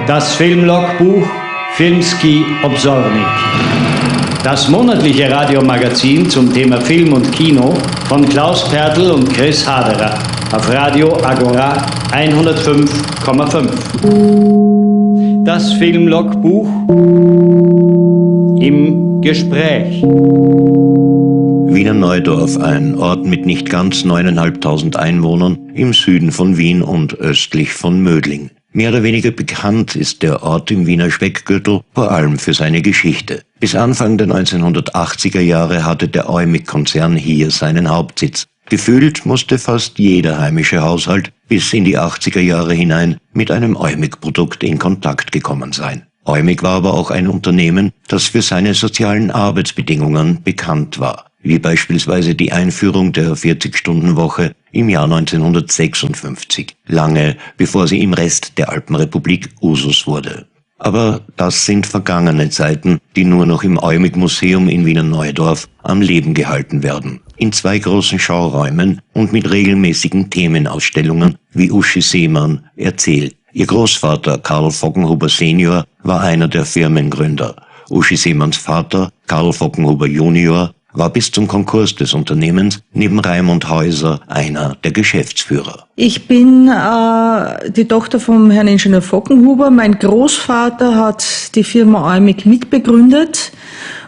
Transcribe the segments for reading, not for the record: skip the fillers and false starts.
Das Filmlogbuch Filmski Obsornik. Das monatliche Radiomagazin zum Thema Film und Kino von Klaus Pertl und Chris Haderer auf Radio Agora 105,5. Das Filmlogbuch im Gespräch. Wiener Neudorf, ein Ort mit nicht ganz 9.500 Einwohnern im Süden von Wien und östlich von Mödling. Mehr oder weniger bekannt ist der Ort im Wiener Speckgürtel, vor allem für seine Geschichte. Bis Anfang der 1980er Jahre hatte der Eumig-Konzern hier seinen Hauptsitz. Gefühlt musste fast jeder heimische Haushalt bis in die 80er Jahre hinein mit einem Eumig-Produkt in Kontakt gekommen sein. Eumig war aber auch ein Unternehmen, das für seine sozialen Arbeitsbedingungen bekannt war, wie beispielsweise die Einführung der 40-Stunden-Woche im Jahr 1956, lange bevor sie im Rest der Alpenrepublik Usus wurde. Aber das sind vergangene Zeiten, die nur noch im Eumig-Museum in Wiener Neudorf am Leben gehalten werden. In 2 großen Schauräumen und mit regelmäßigen Themenausstellungen, wie Uschi Seemann erzählt. Ihr Großvater Karl Vockenhuber Senior war einer der Firmengründer. Uschi Seemanns Vater Karl Vockenhuber Junior war bis zum Konkurs des Unternehmens neben Raimund Häuser einer der Geschäftsführer. Ich bin die Tochter vom Herrn Ingenieur Vockenhuber. Mein Großvater hat die Firma Eumig mitbegründet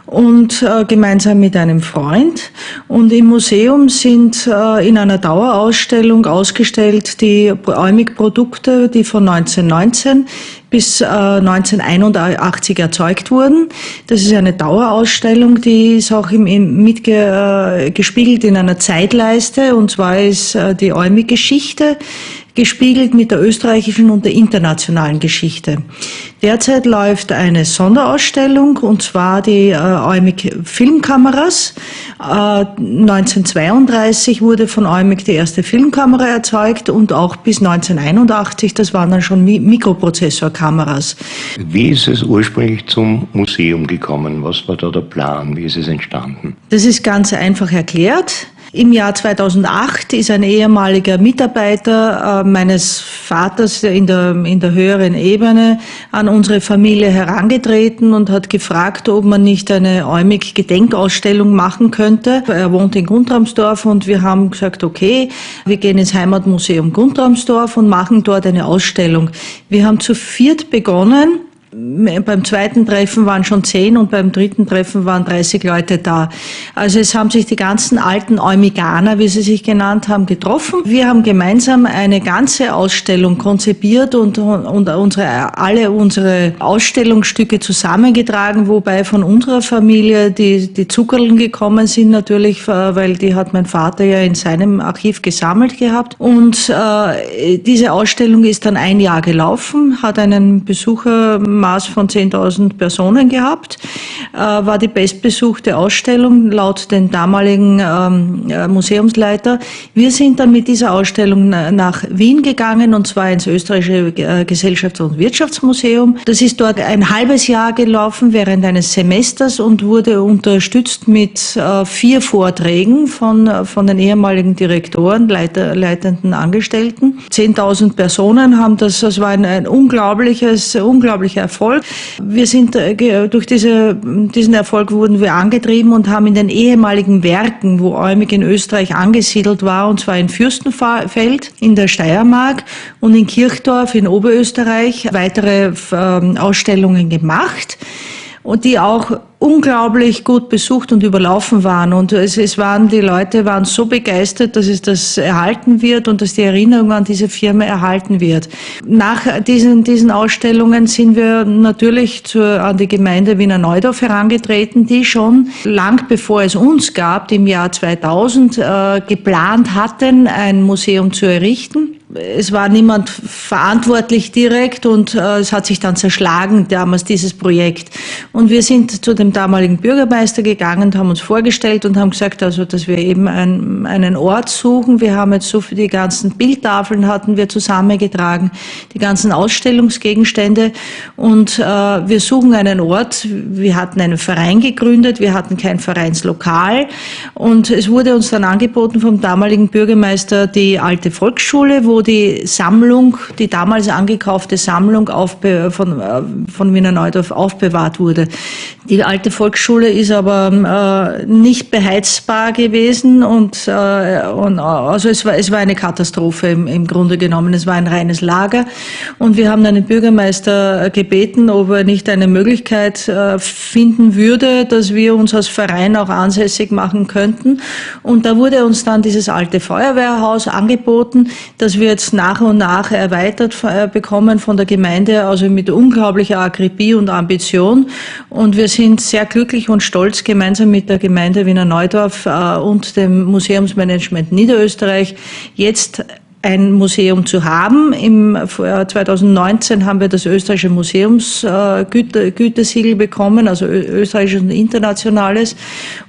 und gemeinsam mit einem Freund. Und im Museum sind in einer Dauerausstellung ausgestellt die Eumig-Produkte, die von 1919 bis 1981 erzeugt wurden. Das ist eine Dauerausstellung, die ist auch gespiegelt in einer Zeitleiste, und zwar ist die Eumig-Geschichte gespiegelt mit der österreichischen und der internationalen Geschichte. Derzeit läuft eine Sonderausstellung, und zwar die Eumig Filmkameras. 1932 wurde von Eumig die erste Filmkamera erzeugt und auch bis 1981, das waren dann schon Mikroprozessorkameras. Wie ist es ursprünglich zum Museum gekommen? Was war da der Plan? Wie ist es entstanden? Das ist ganz einfach erklärt. Im Jahr 2008 ist ein ehemaliger Mitarbeiter meines Vaters in der höheren Ebene an unsere Familie herangetreten und hat gefragt, ob man nicht eine Eumig-Gedenkausstellung machen könnte. Er wohnt in Guntramsdorf und wir haben gesagt, okay, wir gehen ins Heimatmuseum Guntramsdorf und machen dort eine Ausstellung. Wir haben zu 4 begonnen. Beim 2. Treffen waren schon 10 und beim 3. Treffen waren 30 Leute da. Also es haben sich die ganzen alten Eumiganer, wie sie sich genannt haben, getroffen. Wir haben gemeinsam eine ganze Ausstellung konzipiert und alle unsere Ausstellungsstücke zusammengetragen, wobei von unserer Familie die Zuckerln gekommen sind natürlich, weil die hat mein Vater ja in seinem Archiv gesammelt gehabt. Und diese Ausstellung ist dann 1 Jahr gelaufen, hat einen Besuchermaß von 10.000 Personen gehabt, war die bestbesuchte Ausstellung laut den damaligen Museumsleiter. Wir sind dann mit dieser Ausstellung nach Wien gegangen, und zwar ins Österreichische Gesellschafts- und Wirtschaftsmuseum. Das ist dort ein halbes Jahr gelaufen während eines Semesters und wurde unterstützt mit 4 Vorträgen von den ehemaligen Direktoren, leitenden Angestellten. 10.000 Personen haben das war ein unglaublicher Erfolg. Wir sind durch diesen Erfolg wurden wir angetrieben und haben in den ehemaligen Werken, wo Eumig in Österreich angesiedelt war, und zwar in Fürstenfeld in der Steiermark und in Kirchdorf in Oberösterreich, weitere Ausstellungen gemacht, und die auch unglaublich gut besucht und überlaufen waren. Und die Leute waren so begeistert, dass es das erhalten wird und dass die Erinnerung an diese Firma erhalten wird. Nach diesen Ausstellungen sind wir natürlich an die Gemeinde Wiener Neudorf herangetreten, die schon lang bevor es uns gab, im Jahr 2000, geplant hatten, ein Museum zu errichten. Es war niemand verantwortlich direkt und es hat sich dann zerschlagen damals, dieses Projekt. Und wir sind zu dem damaligen Bürgermeister gegangen und haben uns vorgestellt und haben gesagt, also, dass wir eben einen Ort suchen. Wir haben jetzt so für die ganzen Bildtafeln hatten wir zusammengetragen, die ganzen Ausstellungsgegenstände, und wir suchen einen Ort. Wir hatten einen Verein gegründet, wir hatten kein Vereinslokal, und es wurde uns dann angeboten vom damaligen Bürgermeister die alte Volksschule, wo die Sammlung, die damals angekaufte Sammlung von Wiener Neudorf aufbewahrt wurde. Die alte Volksschule ist aber nicht beheizbar gewesen, und also es war eine Katastrophe im Grunde genommen. Es war ein reines Lager, und wir haben dann den Bürgermeister gebeten, ob er nicht eine Möglichkeit finden würde, dass wir uns als Verein auch ansässig machen könnten. Und da wurde uns dann dieses alte Feuerwehrhaus angeboten, das wir jetzt nach und nach erweitert bekommen von der Gemeinde, also mit unglaublicher Akribie und Ambition. Und wir sind sehr glücklich und stolz, gemeinsam mit der Gemeinde Wiener Neudorf und dem Museumsmanagement Niederösterreich jetzt ein Museum zu haben. Im 2019 haben wir das österreichische Museumsgütesiegel bekommen, also österreichisches und internationales.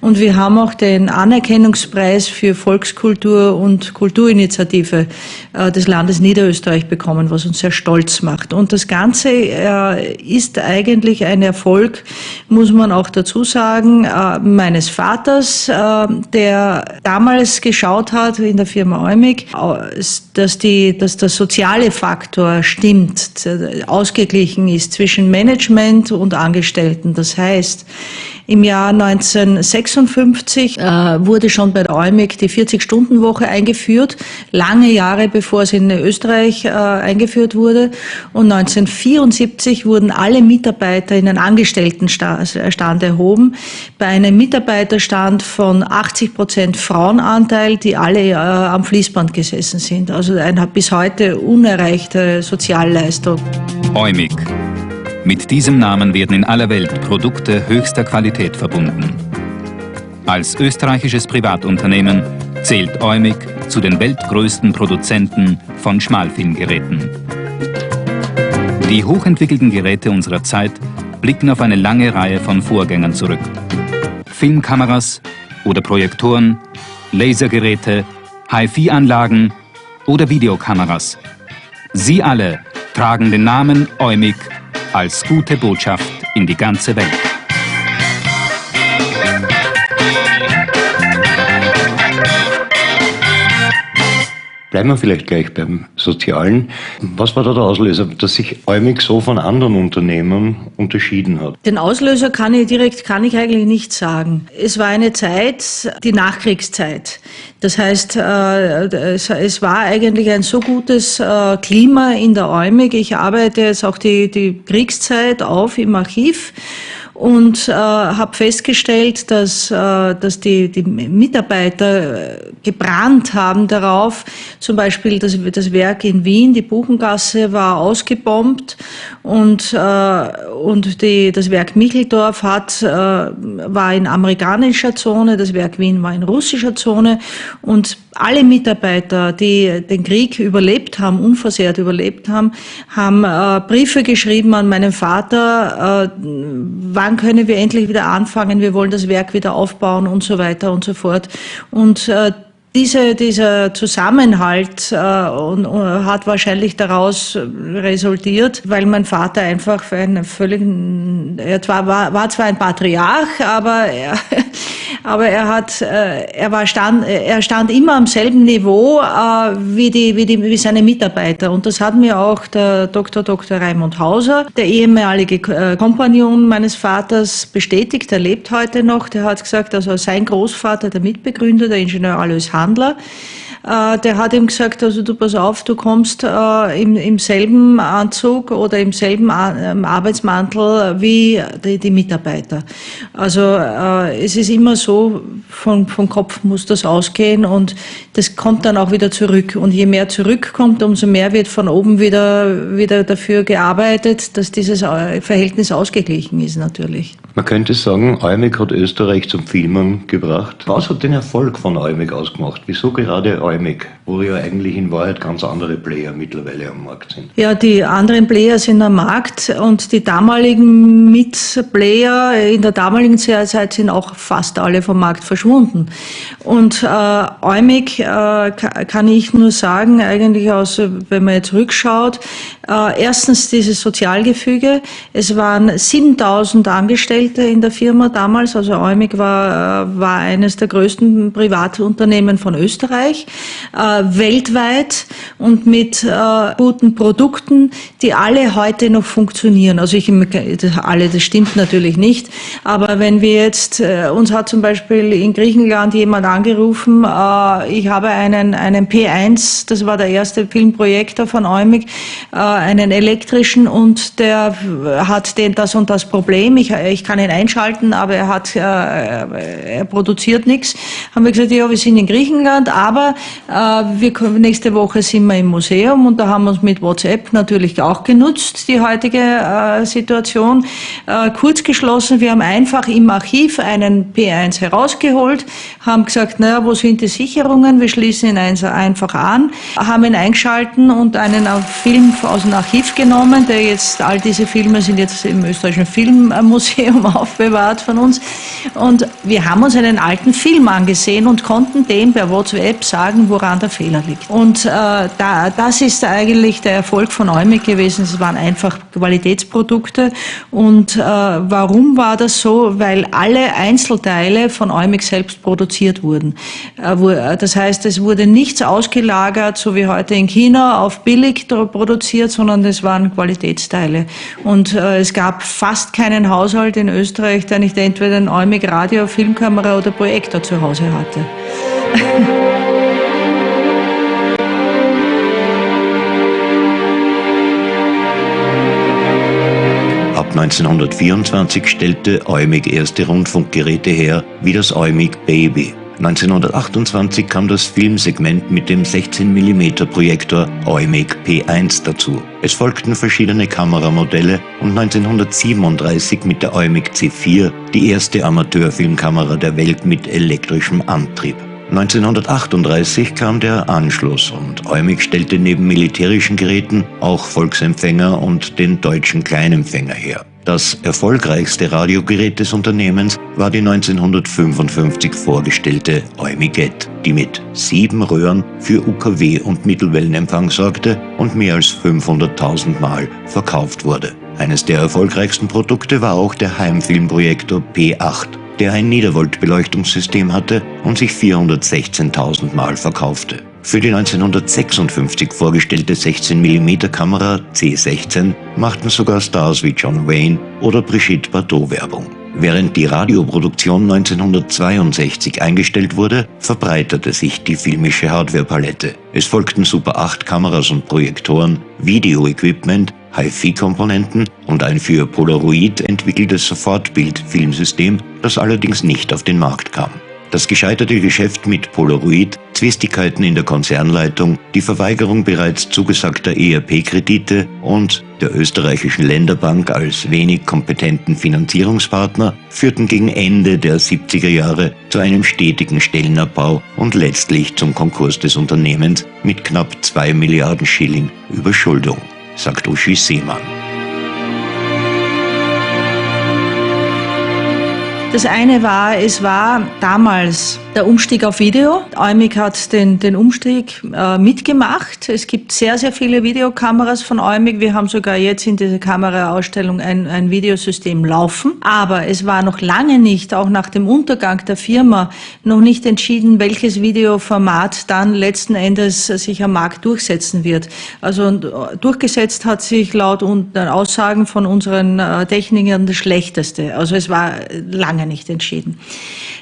Und wir haben auch den Anerkennungspreis für Volkskultur und Kulturinitiative des Landes Niederösterreich bekommen, was uns sehr stolz macht. Und das Ganze ist eigentlich ein Erfolg, muss man auch dazu sagen, meines Vaters, der damals geschaut hat in der Firma Eumig, dass der soziale Faktor stimmt, ausgeglichen ist zwischen Management und Angestellten. Das heißt, im Jahr 1956 wurde schon bei der Eumig die 40-Stunden-Woche eingeführt, lange Jahre bevor es in Österreich eingeführt wurde. Und 1974 wurden alle Mitarbeiter in einen Angestelltenstand erhoben, bei einem Mitarbeiterstand von 80% Frauenanteil, die alle am Fließband gesessen sind. Also eine bis heute unerreichte Sozialleistung. Eumig. Mit diesem Namen werden in aller Welt Produkte höchster Qualität verbunden. Als österreichisches Privatunternehmen zählt Eumig zu den weltgrößten Produzenten von Schmalfilmgeräten. Die hochentwickelten Geräte unserer Zeit blicken auf eine lange Reihe von Vorgängern zurück. Filmkameras oder Projektoren, Lasergeräte, HiFi-Anlagen oder Videokameras. Sie alle tragen den Namen Eumig als gute Botschaft in die ganze Welt. Bleiben wir vielleicht gleich beim Sozialen. Was war da der Auslöser, dass sich Eumig so von anderen Unternehmen unterschieden hat? Den Auslöser kann ich eigentlich nicht sagen. Es war eine Zeit, die Nachkriegszeit. Das heißt, es war eigentlich ein so gutes Klima in der Eumig. Ich arbeite jetzt auch die Kriegszeit auf im Archiv und habe festgestellt, dass die Mitarbeiter gebrannt haben darauf. Zum Beispiel das Werk in Wien, die Buchengasse, war ausgebombt, und das Werk Micheldorf war in amerikanischer Zone, das Werk Wien war in russischer Zone, und alle Mitarbeiter, die den Krieg überlebt haben, unversehrt überlebt haben, haben Briefe geschrieben an meinen Vater, wann können wir endlich wieder anfangen, wir wollen das Werk wieder aufbauen und so weiter und so fort. Und dieser Zusammenhalt hat wahrscheinlich daraus resultiert, weil mein Vater einfach war zwar ein Patriarch, aber er stand immer am selben Niveau wie seine Mitarbeiter. Und das hat mir auch der Dr. Raimund Hauser, der ehemalige Kompagnon meines Vaters, bestätigt. Er lebt heute noch. Der hat gesagt, also sein Großvater, der Mitbegründer, der Ingenieur Alois Handler, der hat ihm gesagt, also du pass auf, du kommst im selben Anzug oder im selben Arbeitsmantel wie die Mitarbeiter. Also es ist immer so, vom Kopf muss das ausgehen, und das kommt dann auch wieder zurück. Und je mehr zurückkommt, umso mehr wird von oben wieder dafür gearbeitet, dass dieses Verhältnis ausgeglichen ist natürlich. Man könnte sagen, Eumig hat Österreich zum Filmen gebracht. Was hat den Erfolg von Eumig ausgemacht? Wieso gerade Eumig, wo ja eigentlich in Wahrheit ganz andere Player mittlerweile am Markt sind? Ja, die anderen Player sind am Markt und die damaligen Mitplayer in der damaligen Zeit sind auch fast alle vom Markt verschwunden. Und Eumig kann ich nur sagen, eigentlich wenn man jetzt rückschaut, erstens dieses Sozialgefüge. Es waren 7.000 Angestellte in der Firma damals, also Eumig war eines der größten Privatunternehmen von Österreich, weltweit und mit guten Produkten, die alle heute noch funktionieren. Also das stimmt natürlich nicht, aber wenn wir jetzt, uns hat zum Beispiel in Griechenland jemand angerufen, ich habe einen P1, das war der erste Filmprojektor von Eumig, einen elektrischen und der hat das und das Problem, ich kann ihn einschalten, aber er produziert nichts. Haben wir gesagt, ja, wir sind in Griechenland, aber nächste Woche sind wir im Museum und da haben wir uns mit WhatsApp natürlich auch genutzt, die heutige Situation. Kurz geschlossen, wir haben einfach im Archiv einen P1 herausgeholt, haben gesagt, naja, wo sind die Sicherungen? Wir schließen ihn einfach an, haben ihn eingeschalten und einen Film aus dem Archiv genommen, all diese Filme sind jetzt im österreichischen Filmmuseum aufbewahrt von uns. Und wir haben uns einen alten Film angesehen und konnten dem per WhatsApp sagen, woran der Fehler liegt. Und das ist eigentlich der Erfolg von Eumig gewesen. Es waren einfach Qualitätsprodukte. Und warum war das so? Weil alle Einzelteile von Eumig selbst produziert wurden. Das heißt, es wurde nichts ausgelagert, so wie heute in China, auf billig produziert, sondern es waren Qualitätsteile. Und es gab fast keinen Haushalt in Österreich, der nicht entweder ein Eumig Radio, Filmkamera oder Projektor zu Hause hatte. Ab 1924 stellte Eumig erste Rundfunkgeräte her, wie das Eumig Baby. 1928 kam das Filmsegment mit dem 16mm Projektor Eumig P1 dazu. Es folgten verschiedene Kameramodelle und 1937 mit der Eumig C4 die erste Amateurfilmkamera der Welt mit elektrischem Antrieb. 1938 kam der Anschluss und Eumig stellte neben militärischen Geräten auch Volksempfänger und den deutschen Kleinempfänger her. Das erfolgreichste Radiogerät des Unternehmens war die 1955 vorgestellte Eumigette, die mit 7 Röhren für UKW- und Mittelwellenempfang sorgte und mehr als 500.000 Mal verkauft wurde. Eines der erfolgreichsten Produkte war auch der Heimfilmprojektor P8, der ein Niedervoltbeleuchtungssystem hatte und sich 416.000 Mal verkaufte. Für die 1956 vorgestellte 16mm Kamera C16 machten sogar Stars wie John Wayne oder Brigitte Bardot Werbung. Während die Radioproduktion 1962 eingestellt wurde, verbreitete sich die filmische Hardwarepalette. Es folgten Super 8 Kameras und Projektoren, Videoequipment, HiFi-Komponenten und ein für Polaroid entwickeltes Sofortbild-Filmsystem, das allerdings nicht auf den Markt kam. Das gescheiterte Geschäft mit Polaroid, Zwistigkeiten in der Konzernleitung, die Verweigerung bereits zugesagter ERP-Kredite und der österreichischen Länderbank als wenig kompetenten Finanzierungspartner führten gegen Ende der 70er Jahre zu einem stetigen Stellenabbau und letztlich zum Konkurs des Unternehmens mit knapp 2 Milliarden Schilling Überschuldung, sagt Uschi Seemann. Das eine war, es war damals der Umstieg auf Video. Eumig hat den Umstieg mitgemacht. Es gibt sehr, sehr viele Videokameras von Eumig. Wir haben sogar jetzt in dieser Kameraausstellung ein Videosystem laufen. Aber es war noch lange nicht, auch nach dem Untergang der Firma, noch nicht entschieden, welches Videoformat dann letzten Endes sich am Markt durchsetzen wird. Also durchgesetzt hat sich laut Aussagen von unseren Technikern das Schlechteste. Also es war lange nicht entschieden.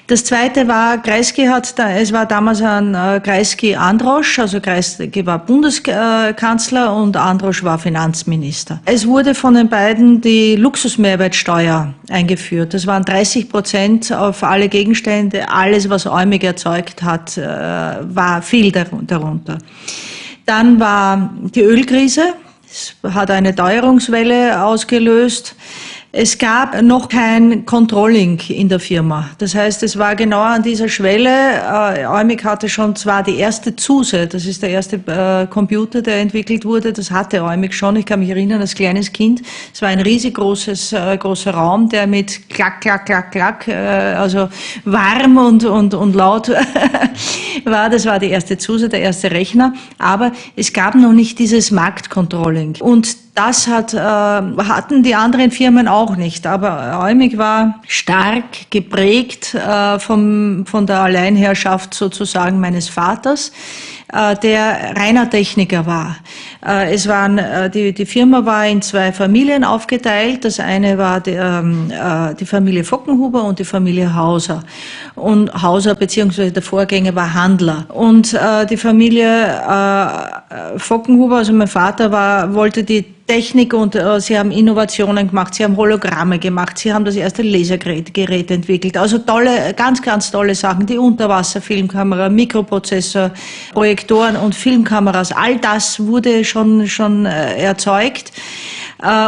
Das zweite war, es war damals ein Kreisky-Androsch, also Kreisky war Bundeskanzler und Androsch war Finanzminister. Es wurde von den beiden die Luxusmehrwertsteuer eingeführt. Das waren 30% auf alle Gegenstände, alles was Eumig erzeugt hat, war viel darunter. Dann war die Ölkrise, es hat eine Teuerungswelle ausgelöst. Es gab noch kein Controlling in der Firma. Das heißt, es war genau an dieser Schwelle. Eumig hatte schon zwar die erste Zuse, das ist der erste Computer, der entwickelt wurde. Das hatte Eumig schon. Ich kann mich erinnern, als kleines Kind. Es war ein riesig großer Raum, der mit Klack, Klack, Klack, Klack, also warm und laut war. Das war die erste Zuse, der erste Rechner. Aber es gab noch nicht dieses Marktcontrolling. Und das hatten die anderen Firmen auch nicht. Aber Eumig war stark geprägt von der Alleinherrschaft sozusagen meines Vaters, der reiner Techniker war. Die Firma war in 2 Familien aufgeteilt. Das eine war die Familie Vockenhuber und die Familie Hauser. Und Hauser beziehungsweise der Vorgänger war Handler. Und die Familie Vockenhuber, also mein Vater wollte die Technik und sie haben Innovationen gemacht, sie haben Hologramme gemacht, sie haben das erste Lasergerät entwickelt. Also tolle, ganz, ganz tolle Sachen. Die Unterwasserfilmkamera, Mikroprozessor, Projektoren und Filmkameras. All das wurde schon erzeugt.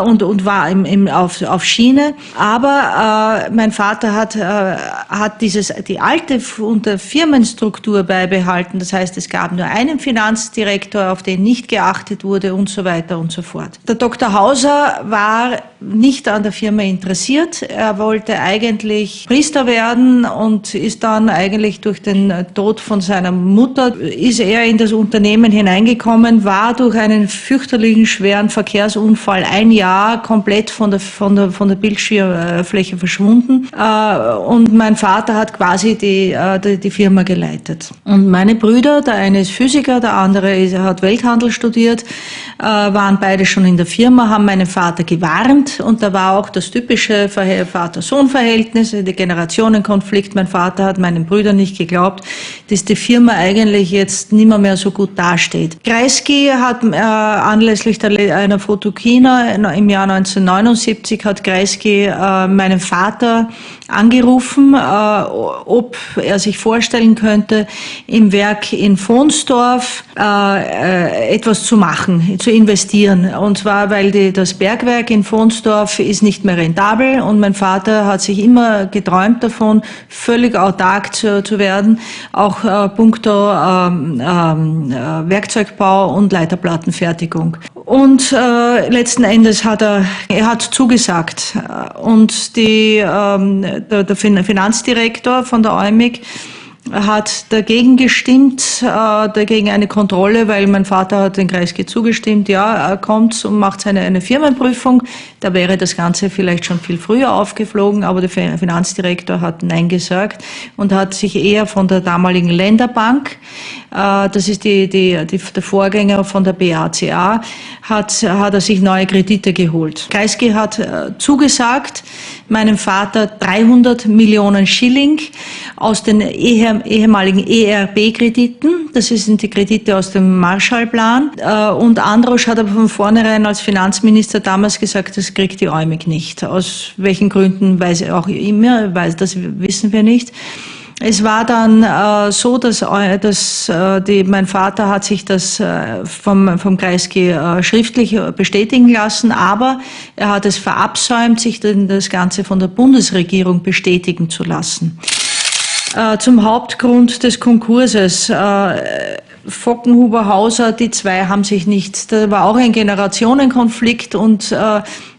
Und war auf Schiene. Aber mein Vater hat die alte Firmenstruktur beibehalten. Das heißt, es gab nur einen Finanzdirektor, auf den nicht geachtet wurde und so weiter und so fort. Der Dr. Hauser war nicht an der Firma interessiert. Er wollte eigentlich Priester werden und ist dann eigentlich durch den Tod von seiner Mutter ist er in das Unternehmen hineingekommen, war durch einen fürchterlichen schweren Verkehrsunfall ein Jahr komplett von der Bildschirmfläche verschwunden. Und mein Vater hat quasi die Firma geleitet. Und meine Brüder, der eine ist Physiker, der andere hat Welthandel studiert, waren beide schon in der Firma, haben meinen Vater gewarnt. Und da war auch das typische Vater-Sohn-Verhältnis, der Generationenkonflikt. Mein Vater hat meinen Brüdern nicht geglaubt, dass die Firma eigentlich jetzt nicht mehr so gut dasteht. Kreisky hat anlässlich einer Photokina im Jahr 1979 hat Kreisky meinen Vater angerufen, ob er sich vorstellen könnte, im Werk in Vonsdorf etwas zu machen, zu investieren. Und zwar, weil das Bergwerk in Vonsdorf ist nicht mehr rentabel und mein Vater hat sich immer geträumt davon, völlig autark zu werden, auch puncto Werkzeugbau und Leiterplattenfertigung. Und letzten Endes hat er hat zugesagt. Und der Finanzdirektor von der Eumig hat dagegen gestimmt, dagegen eine Kontrolle, weil mein Vater hat den Kreisky zugestimmt, ja, er kommt und macht eine Firmenprüfung. Da wäre das Ganze vielleicht schon viel früher aufgeflogen, aber der Finanzdirektor hat Nein gesagt und hat sich eher von der damaligen Länderbank, das ist der Vorgänger von der BACA, hat er sich neue Kredite geholt. Kreisky hat zugesagt, meinem Vater 300 Millionen Schilling aus den ehemaligen ERB-Krediten, das sind die Kredite aus dem Marshallplan, und Androsch hat aber von vornherein als Finanzminister damals gesagt, das kriegt die Eumig nicht. Aus welchen Gründen weiß er auch immer, das wissen wir nicht. Es war dann so, dass mein Vater hat sich das vom Kreisky schriftlich bestätigen lassen, aber er hat es verabsäumt, sich das Ganze von der Bundesregierung bestätigen zu lassen. Zum Hauptgrund des Konkurses. Vockenhuber, Hauser, die zwei haben sich nicht, da war auch ein Generationenkonflikt und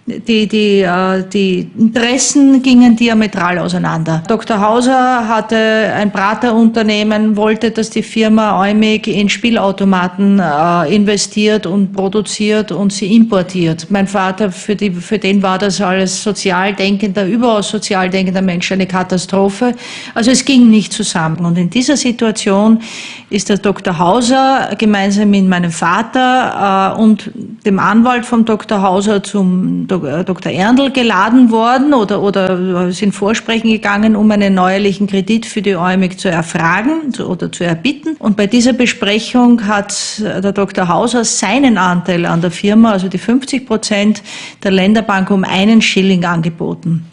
die Interessen gingen diametral auseinander. Dr. Hauser hatte ein Praterunternehmen, wollte, dass die Firma Eumig in Spielautomaten investiert und produziert und sie importiert. Mein Vater, für den war das als überaus sozial denkender Mensch eine Katastrophe. Also es ging nicht zusammen. Und in dieser Situation ist der Dr. Hauser gemeinsam mit meinem Vater und dem Anwalt vom Dr. Hauser zum Dr. Erndl geladen worden oder sind vorsprechen gegangen, um einen neuerlichen Kredit für die Eumig zu erfragen oder zu erbitten. Und bei dieser Besprechung hat der Dr. Hauser seinen Anteil an der Firma, also die 50% der Länderbank, um 1 Schilling angeboten.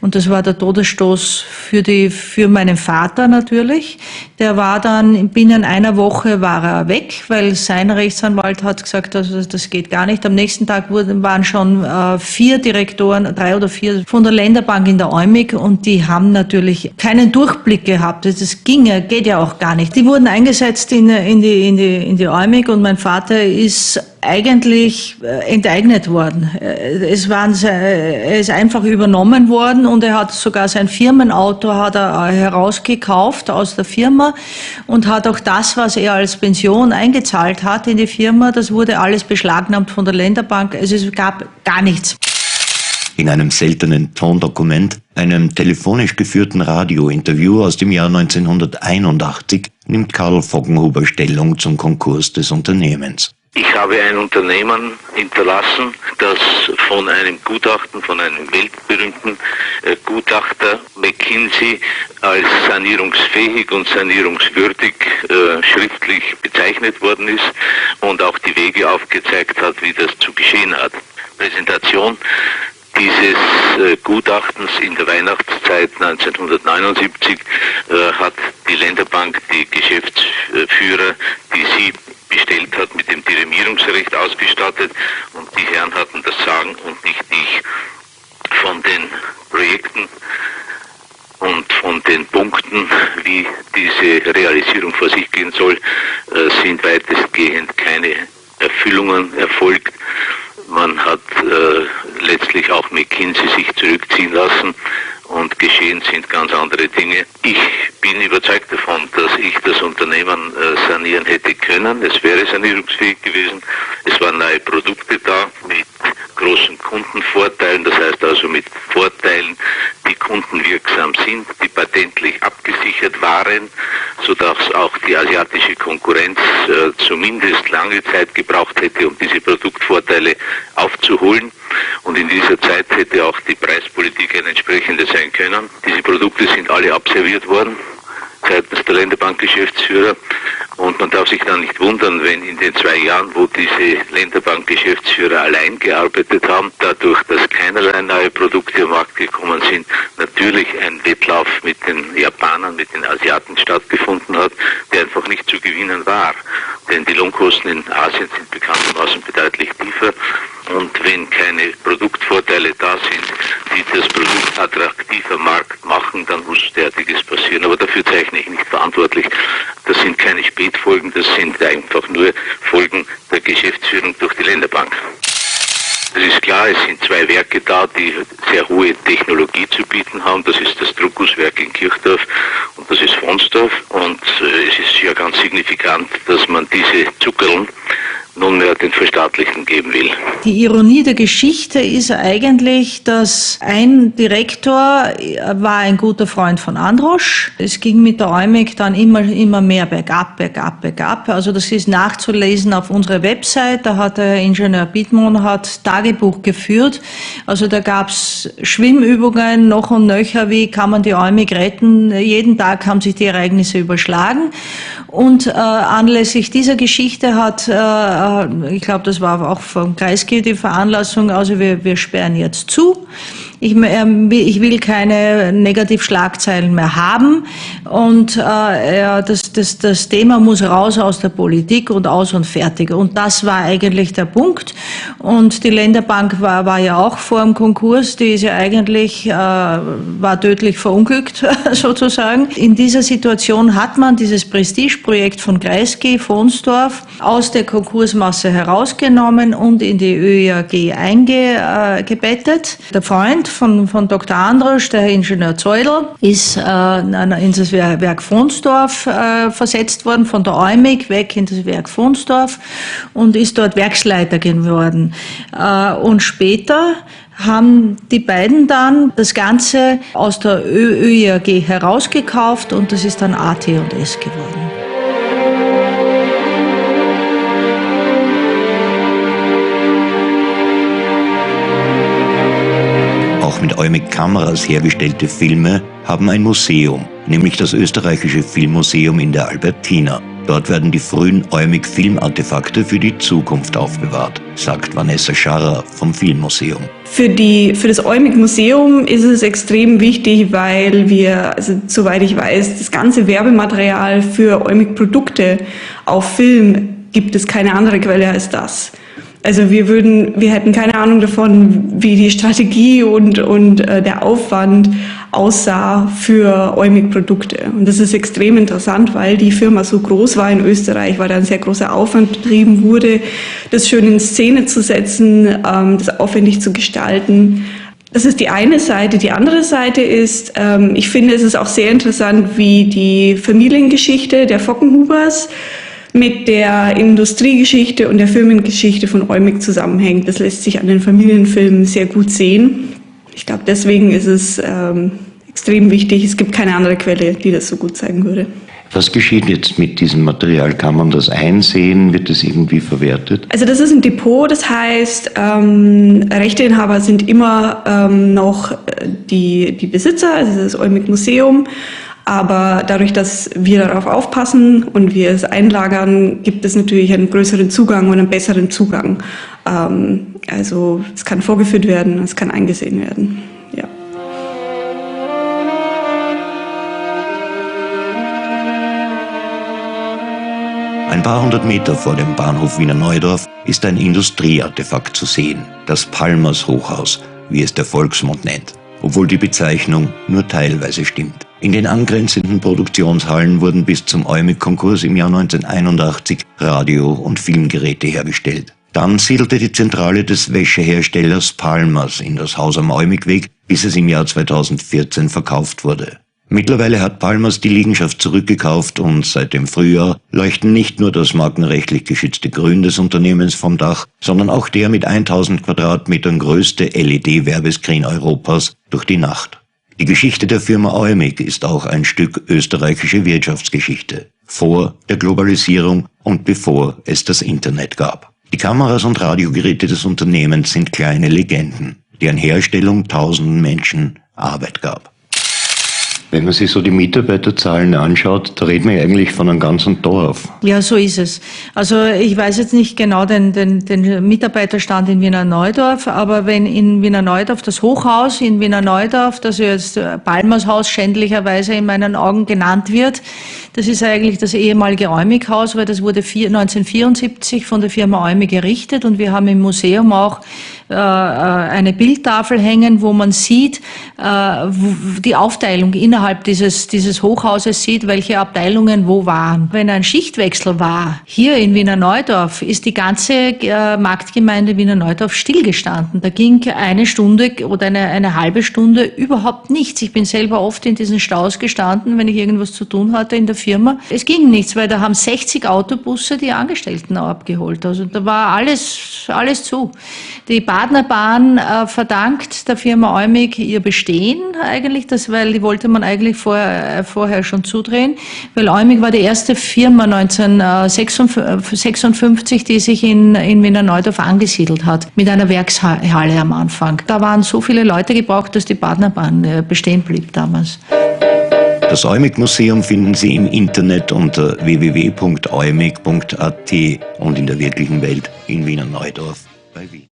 Und das war der Todesstoß für meinen Vater natürlich. Der war dann, binnen einer Woche war er weg, weil sein Rechtsanwalt hat gesagt, also das geht gar nicht. Am nächsten Tag waren schon 3 oder 4 von der Länderbank in der Eumig, und die haben natürlich keinen Durchblick gehabt. Das geht ja auch gar nicht. Die wurden eingesetzt in die Eumig, und mein Vater ist eigentlich enteignet worden. Er ist einfach übernommen worden, und er hat sogar sein Firmenauto herausgekauft aus der Firma und hat auch das, was er als Pension eingezahlt hat in die Firma, das wurde alles beschlagnahmt von der Länderbank. Also es gab gar nichts. In einem seltenen Tondokument, einem telefonisch geführten Radiointerview aus dem Jahr 1981, nimmt Karl Voggenhuber Stellung zum Konkurs des Unternehmens. Ich habe ein Unternehmen hinterlassen, das von einem Gutachten, von einem weltberühmten Gutachter McKinsey als sanierungsfähig und sanierungswürdig schriftlich bezeichnet worden ist und auch die Wege aufgezeigt hat, wie das zu geschehen hat. Präsentation dieses Gutachtens in der Weihnachtszeit 1979 hat die Länderbank die Geschäftsführer, die sie bestellt hat, mit dem Dirimierungsrecht ausgestattet, und die Herren hatten das Sagen und nicht ich. Von den Projekten und von den Punkten, wie diese Realisierung vor sich gehen soll, sind weitestgehend keine Erfüllungen erfolgt. Man hat letztlich auch McKinsey sich zurückziehen lassen, und geschehen sind ganz andere Dinge. Ich bin überzeugt davon, dass ich das Unternehmen sanieren hätte können. Es wäre sanierungsfähig gewesen. Es waren neue Produkte da mit großen Kundenvorteilen, das heißt also mit Vorteilen, die kundenwirksam sind, die patentlich abgesichert waren, sodass auch die asiatische Konkurrenz zumindest lange Zeit gebraucht hätte, um diese Produktvorteile aufzuholen. Und in dieser Zeit hätte auch die Preispolitik eine entsprechende sein können. Diese Produkte sind alle abserviert worden seitens der Länderbank-Geschäftsführer. Und man darf sich dann nicht wundern, wenn in den 2 Jahren, wo diese Länderbank-Geschäftsführer allein gearbeitet haben, dadurch, dass keinerlei neue Produkte am Markt gekommen sind, natürlich ein Wettlauf mit den Japanern, mit den Asiaten stattgefunden hat, der einfach nicht zu gewinnen war. Denn die Lohnkosten in Asien sind bekanntermaßen bedeutlich tiefer. Und wenn keine Produktvorteile da sind, die das Produkt attraktiv am Markt machen, dann muss derartiges passieren. Aber dafür zeichne ich nicht verantwortlich. Das sind keine Spätfolgen, das sind einfach nur Folgen der Geschäftsführung durch die Länderbank. Es ist klar, es sind 2 Werke da, die sehr hohe Technologie zu bieten haben. Das ist das Druckuswerk in Kirchdorf und das ist Fronsdorf. Und es ist ja ganz signifikant, dass man diese Zuckerln nunmehr den Verstaatlichen geben will. Die Ironie der Geschichte ist eigentlich, dass ein Direktor war ein guter Freund von Androsch. Es ging mit der Eumig dann immer mehr bergab. Also das ist nachzulesen auf unserer Website. Da hat der Ingenieur Bittmann Tagebuch geführt. Also da gab's Schwimmübungen noch und nöcher, wie kann man die Eumig retten. Jeden Tag haben sich die Ereignisse überschlagen. Und anlässlich dieser Geschichte hat ich glaube, das war auch vom Kreisky die Veranlassung, also wir sperren jetzt zu. Ich will keine Negativschlagzeilen mehr haben, und das Thema muss raus aus der Politik und aus und fertig. Und das war eigentlich der Punkt. Und die Länderbank war ja auch vor dem Konkurs, die ist ja eigentlich war tödlich verunglückt sozusagen. In dieser Situation hat man dieses Prestigeprojekt von Kreisky, Fronsdorf, aus der Konkursmasse herausgenommen und in die ÖIAG eingebettet. Der Freund von Dr. Androsch, der Herr Ingenieur Zeudel, ist in das Werk Fronsdorf versetzt worden, von der Eumig weg in das Werk Fronsdorf, und ist dort Werksleiter geworden. Und später haben die beiden dann das Ganze aus der ÖIAG herausgekauft, und das ist dann AT&S geworden. Auch mit Eumig-Kameras hergestellte Filme haben ein Museum, nämlich das Österreichische Filmmuseum in der Albertina. Dort werden die frühen Eumig-Filmartefakte für die Zukunft aufbewahrt, sagt Vanessa Scharrer vom Filmmuseum. Für das Eumig-Museum ist es extrem wichtig, weil wir, also soweit ich weiß, das ganze Werbematerial für Eumig-Produkte auf Film gibt es keine andere Quelle als das. Also wir hätten keine Ahnung davon, wie die Strategie und der Aufwand aussah für Eumig-Produkte. Und das ist extrem interessant, weil die Firma so groß war in Österreich, weil da ein sehr großer Aufwand betrieben wurde, das schön in Szene zu setzen, das aufwendig zu gestalten. Das ist die eine Seite. Die andere Seite ist, ich finde, es ist auch sehr interessant, wie die Familiengeschichte der Vockenhubers mit der Industriegeschichte und der Firmengeschichte von Eumig zusammenhängt. Das lässt sich an den Familienfilmen sehr gut sehen. Ich glaube, deswegen ist es extrem wichtig. Es gibt keine andere Quelle, die das so gut zeigen würde. Was geschieht jetzt mit diesem Material? Kann man das einsehen? Wird das irgendwie verwertet? Also das ist ein Depot, das heißt, Rechteinhaber sind immer noch die Besitzer, also das Eumig Museum. Aber dadurch, dass wir darauf aufpassen und wir es einlagern, gibt es natürlich einen größeren Zugang und einen besseren Zugang. Also es kann vorgeführt werden, es kann eingesehen werden. Ja. Ein paar hundert Meter vor dem Bahnhof Wiener Neudorf ist ein Industrieartefakt zu sehen, das Palmers Hochhaus, wie es der Volksmund nennt, obwohl die Bezeichnung nur teilweise stimmt. In den angrenzenden Produktionshallen wurden bis zum Eumig-Konkurs im Jahr 1981 Radio- und Filmgeräte hergestellt. Dann siedelte die Zentrale des Wäscheherstellers Palmers in das Haus am Eumigweg, bis es im Jahr 2014 verkauft wurde. Mittlerweile hat Palmers die Liegenschaft zurückgekauft und seit dem Frühjahr leuchten nicht nur das markenrechtlich geschützte Grün des Unternehmens vom Dach, sondern auch der mit 1000 Quadratmetern größte LED-Werbescreen Europas durch die Nacht. Die Geschichte der Firma Eumig ist auch ein Stück österreichische Wirtschaftsgeschichte, vor der Globalisierung und bevor es das Internet gab. Die Kameras und Radiogeräte des Unternehmens sind kleine Legenden, deren Herstellung tausenden Menschen Arbeit gab. Wenn man sich so die Mitarbeiterzahlen anschaut, da redet man ja eigentlich von einem ganzen Dorf. Ja, so ist es. Also ich weiß jetzt nicht genau den Mitarbeiterstand in Wiener Neudorf, aber wenn in Wiener Neudorf das Hochhaus in Wiener Neudorf, das jetzt Palmers Haus schändlicherweise in meinen Augen genannt wird, das ist eigentlich das ehemalige Eumig-Haus, weil das wurde 1974 von der Firma Eumig errichtet und wir haben im Museum auch eine Bildtafel hängen, wo man sieht, die Aufteilung innerhalb dieses Hochhauses sieht, welche Abteilungen wo waren. Wenn ein Schichtwechsel war, hier in Wiener Neudorf, ist die ganze Marktgemeinde Wiener Neudorf stillgestanden. Da ging eine Stunde oder eine halbe Stunde überhaupt nichts. Ich bin selber oft in diesen Staus gestanden, wenn ich irgendwas zu tun hatte in der Firma. Es ging nichts, weil da haben 60 Autobusse die Angestellten abgeholt. Also da war alles zu. Die Partnerbahn verdankt der Firma Eumig ihr Bestehen eigentlich, weil die wollte man eigentlich vorher schon zudrehen, weil Eumig war die erste Firma 1956, die sich in Wiener Neudorf angesiedelt hat, mit einer Werkshalle am Anfang. Da waren so viele Leute gebraucht, dass die Partnerbahn bestehen blieb damals. Das Eumig-Museum finden Sie im Internet unter www.eumig.at und in der wirklichen Welt in Wiener Neudorf bei Wien.